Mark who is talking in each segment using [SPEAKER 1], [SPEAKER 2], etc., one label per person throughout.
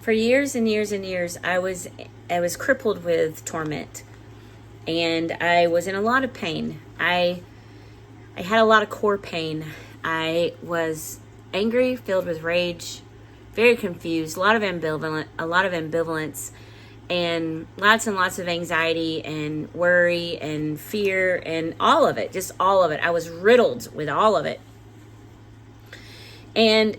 [SPEAKER 1] For years and years and years, I was crippled with torment, and I was in a lot of pain. I had a lot of core pain. I was angry, filled with rage, very confused, a lot of ambivalence, and lots of anxiety and worry and fear and all of it, just all of it. I was riddled with all of it. And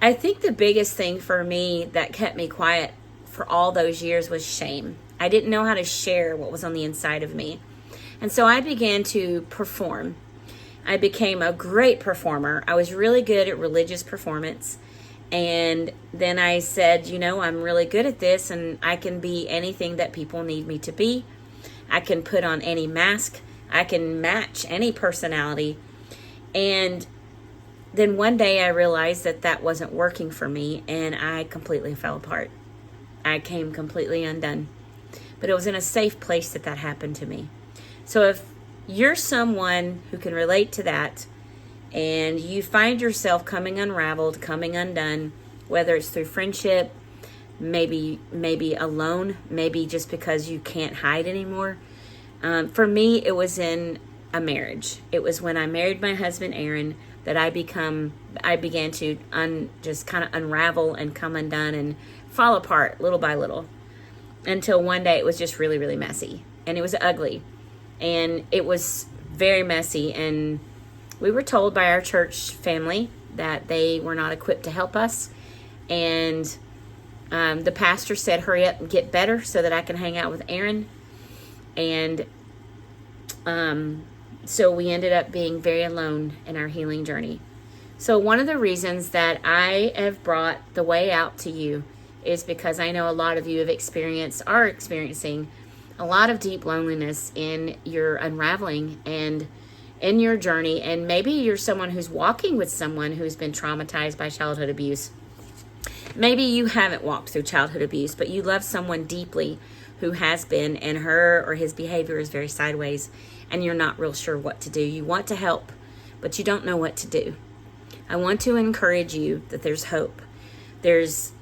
[SPEAKER 1] I think the biggest thing for me that kept me quiet for all those years was shame. I didn't know how to share what was on the inside of me. And so I began to perform. I became a great performer. I was really good at religious performance. And then I said, I'm really good at this, and I can be anything that people need me to be. I can put on any mask. I can match any personality. And then one day I realized that wasn't working for me, and I completely fell apart. I came completely undone. But it was in a safe place that happened to me. So if you're someone who can relate to that, and you find yourself coming unraveled, coming undone, whether it's through friendship, maybe alone, maybe just because you can't hide anymore. For me, it was in a marriage. It was when I married my husband, Aaron, that I began to just kind of unravel and come undone and fall apart little by little, until one day it was just really, really messy, and it was ugly, and it was very messy. And we were told by our church family that they were not equipped to help us. And the pastor said, hurry up and get better so that I can hang out with Aaron. And so we ended up being very alone in our healing journey. So one of the reasons that I have brought The Way Out to you is because I know a lot of you are experiencing a lot of deep loneliness in your unraveling and in your journey. And maybe you're someone who's walking with someone who's been traumatized by childhood abuse. Maybe you haven't walked through childhood abuse, but you love someone deeply who has been, and her or his behavior is very sideways, and you're not real sure what to do. You want to help, but you don't know what to do. I want to encourage you that there's hope. There's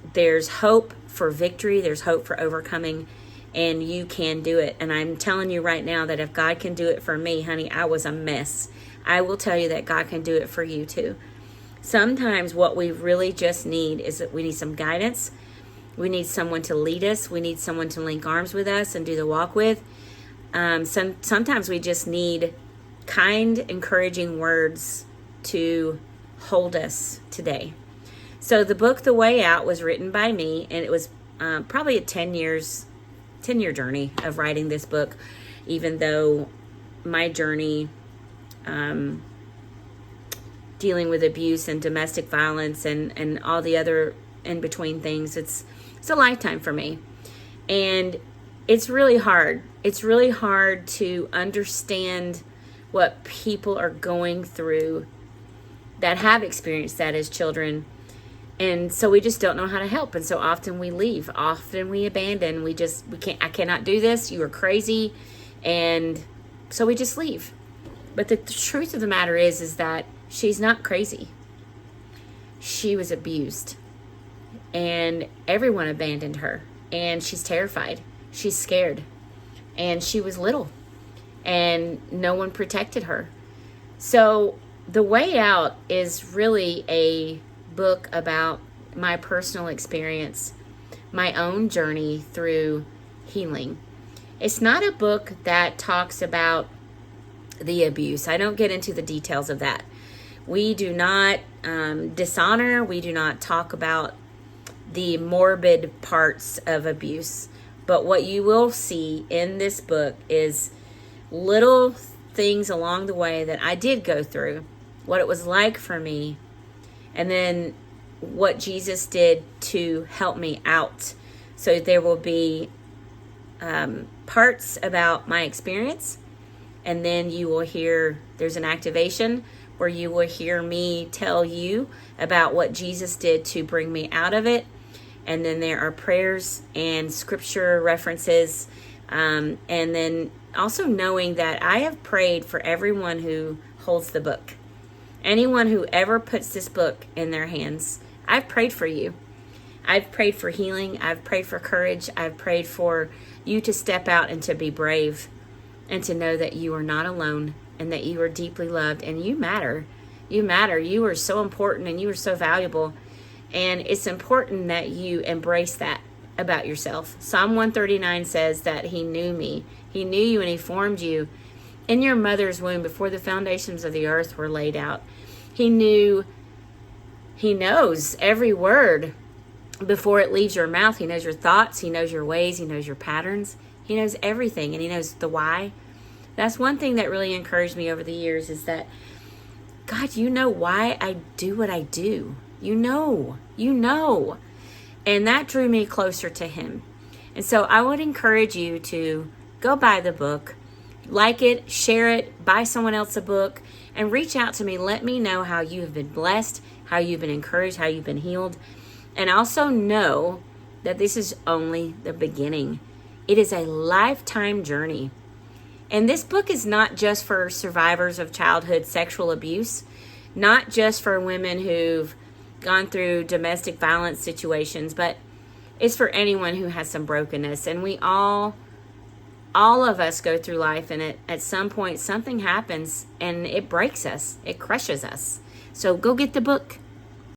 [SPEAKER 1] hope for victory. There's hope for overcoming, and you can do it. And I'm telling you right now that if God can do it for me, honey, I was a mess. I will tell you that God can do it for you too. Sometimes what we really just need is that we need some guidance. We need someone to lead us. We need someone to link arms with us and do the walk with. Sometimes we just need kind, encouraging words to hold us today. So the book, The Way Out, was written by me, and it was probably a 10-year journey of writing this book, even though my journey dealing with abuse and domestic violence and all the other in-between things, it's a lifetime for me. And it's really hard. It's really hard to understand what people are going through that have experienced that as children. And so we just don't know how to help. And so often we leave. Often we abandon. I cannot do this. You are crazy. And so we just leave. But the truth of the matter is that she's not crazy. She was abused. And everyone abandoned her. And she's terrified. She's scared. And she was little. And no one protected her. So The Way Out is really a book about my personal experience, my own journey through healing. It's not a book that talks about the abuse. I don't get into the details of that. We do not dishonor. We do not talk about the morbid parts of abuse. But what you will see in this book is little things along the way that I did go through, what it was like for me, and then what Jesus did to help me out. So there will be parts about my experience, and then you will hear, there's an activation where you will hear me tell you about what Jesus did to bring me out of it. And then there are prayers and scripture references. And then also knowing that I have prayed for everyone who holds the book. Anyone who ever puts this book in their hands, I've prayed for you. I've prayed for healing. I've prayed for courage. I've prayed for you to step out and to be brave and to know that you are not alone and that you are deeply loved and you matter. You matter. You are so important and you are so valuable. And it's important that you embrace that about yourself. Psalm 139 says that he knew me. He knew you and he formed you in your mother's womb before the foundations of the earth were laid out. He knows every word before it leaves your mouth. He knows your thoughts. He knows your ways. He knows your patterns. He knows everything, and he knows the why. That's one thing that really encouraged me over the years is that, God, you know why I do what I do. You know. And that drew me closer to him. And so I would encourage you to go buy the book, like it, share it, buy someone else a book, and reach out to me. Let me know how you have been blessed, how you've been encouraged, how you've been healed. And also know that this is only the beginning. It is a lifetime journey. And this book is not just for survivors of childhood sexual abuse, not just for women who've gone through domestic violence situations, but it's for anyone who has some brokenness. And we all of us go through life, and at some point something happens and it breaks us. It crushes us. So go get the book.